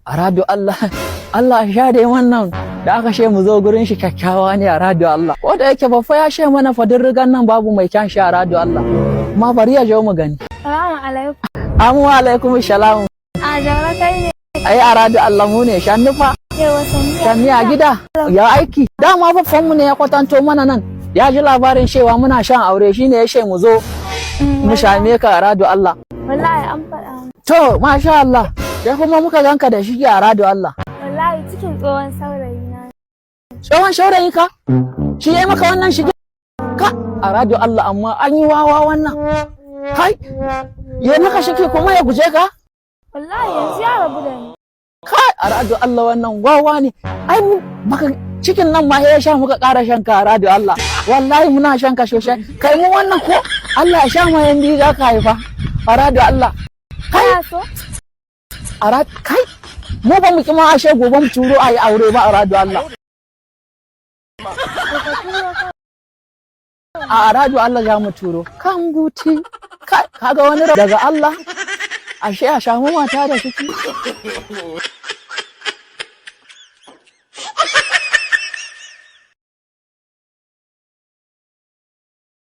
a radio Allah Allah sha dai wannan da aka she mu zo gurin shi kyakkyawa ne a radio Allah ko da yake ba fa ya she mana fadin rigan nan babu mai kyan shi a radio Allah ma bari ya je mu gani. Salamu alaikum. Amu alaikum salam. A jaura kai ne. Ai a radio Allah mu ne shannu fa. Yawa sanni. Shanni a gida ya aiki dama babban mu ne ya kwatanto mana nan ya ji labarin cewa muna shan aure shine ya she mu zo mu shame ka a radio Allah. Wallahi an faɗa. To masha Allah sai kuma muka ganka da shi a radio Allah. Wallahi cikin tsohon saurayi na. Tsohon saurayi ka? Shi ya maka wannan shige? Ka a radio Allah amma an yi wawa wannan. Kai, ya maka shige kuma ya guje ka? Wallahi yanzu ya rabu da ni. Kai a radio Allah wannan wawa ne. Ai maka cikin nan ma ya sha muka ƙara shan ka a radio Allah. Wallahi muna shan ka sosai. Kai mu wannan ko Allah ya sha ma yan biyu za ka haifa a radio Allah. Kai so? A kai mu ba mu kima ashe gobe mu turo a yi aure ba a radio Allah. A radio Allah za mu turo kan guti kaga wani daga Allah ashe a shamu mata da shi